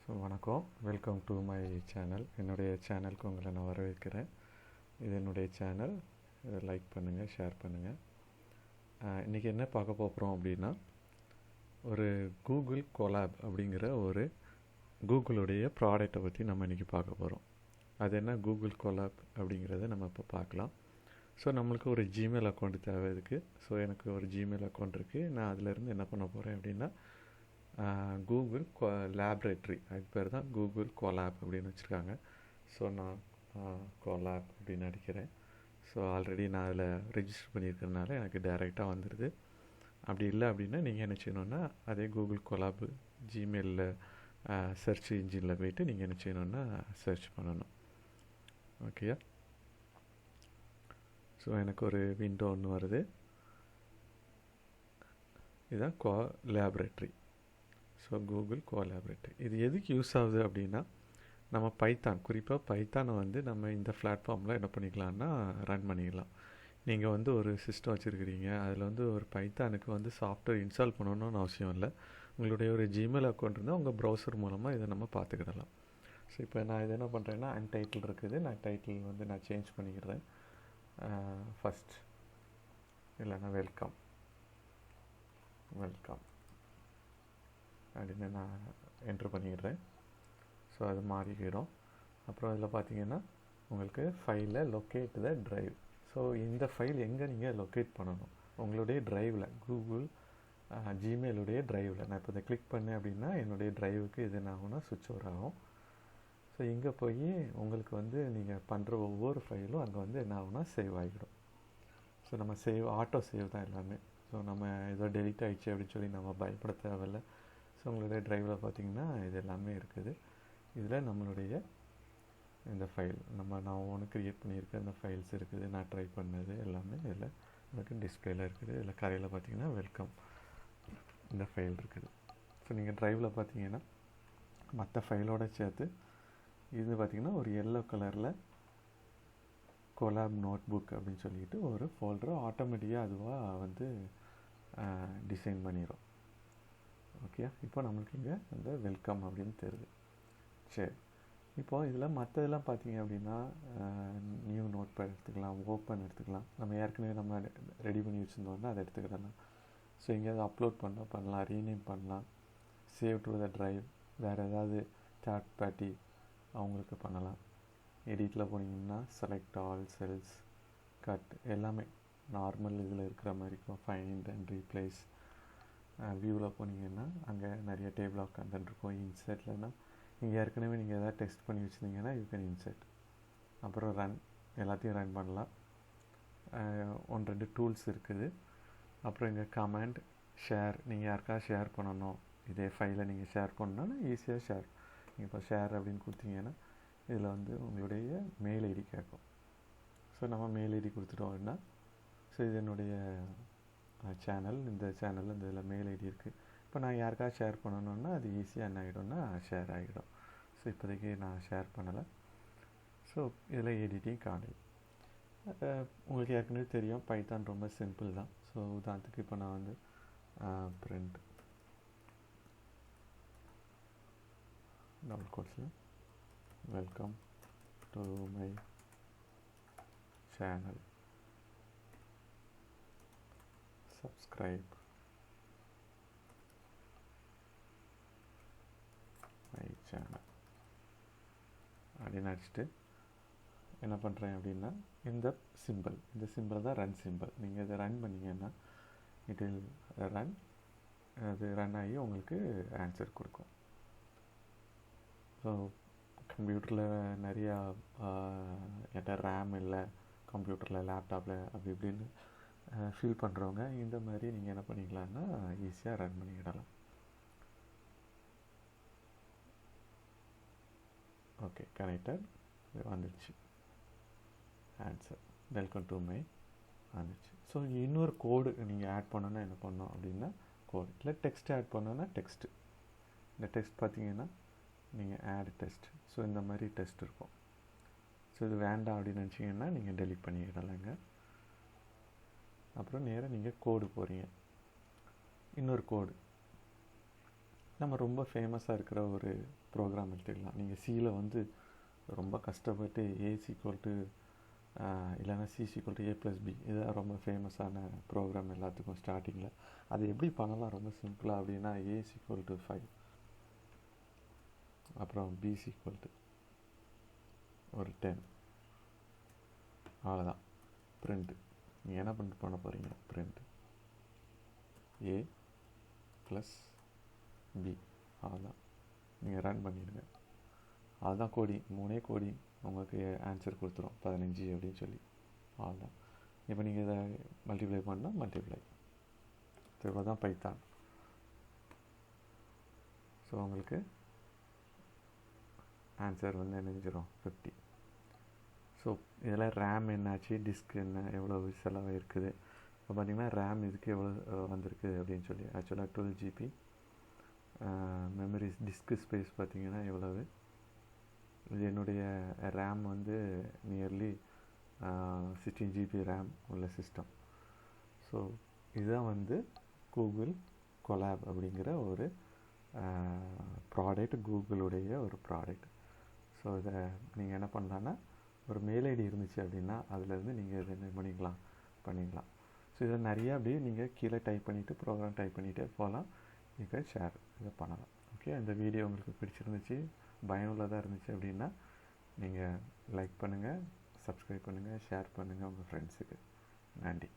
So வணக்கம், welcome to my channel. என்னுடைய சேனலுக்கு உங்களை நான் வரவேற்கிறேன். இது என்னுடைய சேனல். இதை லைக் பண்ணுங்கள், ஷேர் பண்ணுங்கள். இன்றைக்கி என்ன பார்க்க போகிறோம் அப்படின்னா, ஒரு கூகுள் கொலாப் அப்படிங்கிற ஒரு கூகுளுடைய ப்ராடக்டை பற்றி நம்ம இன்றைக்கி பார்க்க போகிறோம். அது என்ன கூகுள் கொலாப் அப்படிங்கிறத நம்ம இப்போ பார்க்கலாம். ஸோ நம்மளுக்கு ஒரு ஜிமெயில் அக்கௌண்ட் தேவை இருக்குது. ஸோ எனக்கு ஒரு ஜிமெயில் அக்கௌண்ட் இருக்குது. நான் அதிலேருந்து என்ன பண்ண போகிறேன் அப்படின்னா, கூகுள் லேபரேட்டரி, அதுக்கு பேர் தான் கூகுள் கொலாப் அப்படின்னு வச்சுருக்காங்க. ஸோ நான் கொலாப் அப்படின்னு அடிக்கிறேன். ஸோ ஆல்ரெடி நான் அதில் ரெஜிஸ்டர் பண்ணியிருக்கிறதுனால எனக்கு டைரெக்டாக வந்துடுது. அப்படி இல்லை அப்படின்னா நீங்கள் என்ன செய்யணுன்னா, அதே கூகுள் கொலாப் ஜிமெயிலில் சர்ச் இன்ஜினில் போய்ட்டு நீங்கள் என்ன செய்யணுன்னா சர்ச் பண்ணணும். ஓகேயா? ஸோ எனக்கு ஒரு விண்டோ ஒன்று வருது. இதுதான் கொலாபரேட்டரி. ஸோ கூகுள் கொலாபரேட்டரி இது எதுக்கு யூஸ் ஆகுது அப்படின்னா, நம்ம பைத்தான், குறிப்பாக பைத்தானை வந்து நம்ம இந்த பிளாட்ஃபார்மில் என்ன பண்ணிக்கலாம்னா ரன் பண்ணிக்கலாம். நீங்கள் வந்து ஒரு சிஸ்டம் வச்சுருக்கிறீங்க, அதில் வந்து ஒரு பைத்தானுக்கு வந்து சாஃப்ட்வேர் இன்ஸ்டால் பண்ணணும்னு அவசியம் இல்லை. உங்களுடைய ஒரு ஜிமெயில் அக்கௌண்ட் இருந்தால் உங்கள் ப்ரௌசர் மூலமாக இதை நம்ம பார்த்துக்கிடலாம். ஸோ இப்போ நான் இது என்ன பண்ணுறேன்னா, டைட்டில் இருக்குது, நான் டைட்டில் வந்து நான் சேஞ்ச் பண்ணிக்கிறேன். ஃபஸ்ட் இல்லைன்னா வெல்கம் அப்படின்னு நான் என்ட்ரு பண்ணிடுறேன். ஸோ அது மாறிக்கிடும். அப்புறம் அதில் பார்த்தீங்கன்னா உங்களுக்கு ஃபைலில் லொக்கேட் த ட்ரைவ். ஸோ இந்த ஃபைல் எங்கே நீங்கள் லொக்கேட் பண்ணணும், உங்களுடைய ட்ரைவில், கூகுள் ஜிமெயிலுடைய ட்ரைவில். நான் இப்போ இதை கிளிக் பண்ணேன் அப்படின்னா என்னுடைய ட்ரைவுக்கு இது என்ன ஆகும்னா சுவிட்ச் ஓவர் ஆகும். ஸோ இங்கே போய் உங்களுக்கு வந்து நீங்கள் பண்ணுற ஒவ்வொரு ஃபைலும் அங்கே வந்து என்ன ஆகும்னா சேவ் ஆகிடும். ஸோ நம்ம ஆட்டோ சேவ் தான் எல்லாமே. ஸோ நம்ம ஏதோ டெலிட் ஆகிடுச்சு அப்படின்னு சொல்லி நம்ம பயப்பட தேவையில்லை. ஸோ உங்களுடைய ட்ரைவில் பார்த்திங்கன்னா இது எல்லாமே இருக்குது. இதில் நம்மளுடைய இந்த ஃபைல் நான் ஒன்று க்ரியேட் பண்ணியிருக்கேன், இந்த ஃபைல்ஸ் இருக்குது, நான் ட்ரை பண்ணது எல்லாமே இதில் எனக்கு டிஸ்பிளேயில் இருக்குது. இதில் கரையில் பார்த்திங்கன்னா வெல்கம் இந்த ஃபைல் இருக்குது. ஸோ நீங்கள் ட்ரைவில் பார்த்தீங்கன்னா மற்ற ஃபைலோடு சேர்த்து இது பார்த்திங்கன்னா ஒரு எல்லோ கலரில் கொலாப் நோட் புக் அப்படின்னு சொல்லிட்டு ஒரு ஃபோல்டரை ஆட்டோமேட்டிக்காக அதுவாக வந்து டிசைன் பண்ணிடும். ஓகே, இப்போ நம்மளுக்கு இங்கே அந்த வெல்கம் அப்படின்னு தெரியுது. சரி, இப்போது இதில் மற்றதெல்லாம் பார்த்தீங்க அப்படின்னா நியூ நோட் பேட் எடுத்துக்கலாம், ஓப்பன் எடுத்துக்கலாம். நம்ம ஏற்கனவே நம்ம ரெடி பண்ணி வச்சுருந்தோம்னா அதை எடுத்துக்கிடலாம். ஸோ எங்கேயாவது அப்லோட் பண்ணலாம், ரீநேம் பண்ணலாம், சேவ் டு த ட்ரைவ், வேறு ஏதாவது தேர்ட் பார்ட்டி அவங்களுக்கு பண்ணலாம். எடிட்டில் போனீங்கன்னா செலக்ட் ஆல் செல்ஸ், கட் எல்லாமே நார்மல் இதில் இருக்கிற மாதிரி இருக்கும். Find and replace. வியூவில் போனீங்கன்னா அங்கே நிறைய டேபிள் ஆஃப் கண்டென்ட் இருக்கும். இன்சர்ட்லன்னா நீங்கள் ஏற்கனவே நீங்கள் எதாவது டெஸ்ட் பண்ணி வச்சுருந்தீங்கன்னா யூ கேன் இன்சர்ட். அப்புறம் ரன், எல்லாத்தையும் ரன் பண்ணலாம். 1-2 டூல்ஸ் இருக்குது. அப்புறம் இங்கே கமெண்ட், ஷேர், நீங்கள் யாருக்காவது ஷேர் பண்ணணும், இதே ஃபைலை நீங்கள் ஷேர் பண்ணணுன்னா ஈஸியாக ஷேர். நீங்கள் இப்போ ஷேர் அப்படின்னு கொடுத்தீங்கன்னா இதில் வந்து உங்களுடைய மெயில் ஐடி கேட்கும். ஸோ நம்ம மெயில் ஐடி கொடுத்துட்டோம் அப்படின்னா, ஸோ இது என்னுடைய சேனல், இந்த சேனலில் இந்த இதில் மெயில் ஐடி இருக்குது. இப்போ நான் யாருக்காவது ஷேர் பண்ணணுன்னா அது ஈஸியாக என்ன ஆகிடும்னா ஷேர் ஆகிடும். ஸோ இப்போதைக்கு நான் ஷேர் பண்ணலை. ஸோ இதில் எடிட்டிங் காணல். உங்களுக்கு ஏற்கனவே தெரியும் பைத்தான் ரொம்ப சிம்பிள் தான். ஸோ உதாரணத்துக்கு இப்போ நான் வந்து பிரிண்ட் டபுள் கோட்ஸில் welcome to my channel, subscribe my channel அப்படின்னு அடிச்சுட்டு என்ன பண்ணுறேன் அப்படின்னா, இந்த சிம்பிள் தான் ரன் சிம்பிள். நீங்கள் இதை ரன் பண்ணிங்கன்னா இட் வில் ரன். அது ரன் ஆகி உங்களுக்கு ஆன்சர் கொடுக்கும். ஸோ கம்ப்யூட்டரில் நிறையா என்கிட்ட ரேம் இல்லை, கம்ப்யூட்டரில் லேப்டாப்பில் அப்படி இப்படின்னு ஃபீல் பண்ணுறவங்க இந்த மாதிரி நீங்கள் என்ன பண்ணிக்கலான்னா ஈஸியாக ரன் பண்ணிக்கிடலாம். ஓகே, கனெக்டட் வந்துடுச்சு. ஆன்சர் வெல்கம் டு மை வந்துடுச்சு. ஸோ இன்னொரு கோடு நீங்கள் ஆட் பண்ணணுன்னா என்ன பண்ணணும் அப்படின்னா, கோடு இல்லை டெக்ஸ்ட் ஆட் பண்ணணுன்னா டெக்ஸ்ட்டு. இந்த டெக்ஸ்ட் பார்த்தீங்கன்னா நீங்கள் ஆட் டெஸ்ட். ஸோ இந்த மாதிரி டெஸ்ட் இருக்கும். ஸோ இது வேண்டாம் அப்படின்னு நினச்சிங்கன்னா நீங்கள் டெலிட் பண்ணிக்கிடலாங்க. அப்புறம் நேராக நீங்கள் கோடு போகிறீங்க. இன்னொரு கோடு நம்ம ரொம்ப ஃபேமஸாக இருக்கிற ஒரு ப்ரோக்ராம் எடுத்துக்கலாம். நீங்கள் சியில் வந்து ரொம்ப கஷ்டப்பட்டு A=, இல்லைன்னா C=A+B இதுதான் ரொம்ப ஃபேமஸான ப்ரோக்ராம் எல்லாத்துக்கும் ஸ்டார்டிங்கில். அது எப்படி பண்ணலாம் ரொம்ப சிம்பிளாக அப்படின்னா, A=5, அப்புறம் B= ஒரு 10, அவ்வளோதான். பிரிண்ட்டு நீங்கள் என்ன பண்ண போகிறீங்க, பிரிண்ட் A + B, அவ்வளோதான். நீங்கள் ரன் பண்ணிடுங்க. அதுதான் கோடிங், 3 கோடிங் உங்களுக்கு ஆன்சர் கொடுத்துரும் 15 அப்படின்னு சொல்லி. அவ்வளோதான். இப்போ நீங்கள் இதை மல்டிப்ளை பண்ணால் மல்டிப்ளை, இவ்வளோ தான் பைத்தான். ஸோ உங்களுக்கு ஆன்சர் வந்து நினைஞ்சிரும் 50. ஸோ இதில் ரேம் என்னாச்சு, டிஸ்க் என்ன, எவ்வளோ செலவு இருக்குது. இப்போ பார்த்திங்கன்னா ரேம் இதுக்கு எவ்வளோ வந்திருக்கு அப்படின்னு சொல்லி, ஆக்சுவலாக 12 GB. மெமரிஸ் டிஸ்க்கு ஸ்பேஸ் பார்த்திங்கன்னா எவ்வளவு. இது என்னுடைய ரேம் வந்து நியர்லி 16 GB ரேம் உள்ள சிஸ்டம். ஸோ இதுதான் வந்து கூகுள் கொலாப் அப்படிங்கிற ஒரு ப்ராடக்ட், கூகுளுடைய ஒரு ப்ராடக்ட். ஸோ இதை நீங்கள் என்ன பண்ணலான்னா, ஒரு மெயில் ஐடி இருந்துச்சு அப்படின்னா அதிலேருந்து நீங்கள் இதை என்ன பண்ணிக்கலாம். ஸோ இதை நிறையா அப்படியே நீங்கள் கீழே டைப் பண்ணிவிட்டு ப்ரோக்ராம் டைப் பண்ணிகிட்டே போகலாம். நீங்கள் ஷேர் இதை பண்ணலாம். ஓகே, இந்த வீடியோ உங்களுக்கு பிடிச்சிருந்துச்சு, பயனுள்ளதாக இருந்துச்சு அப்படின்னா நீங்கள் லைக் பண்ணுங்கள், சப்ஸ்கிரைப் பண்ணுங்கள், ஷேர் பண்ணுங்கள் உங்கள் ஃப்ரெண்ட்ஸுக்கு. நன்றி.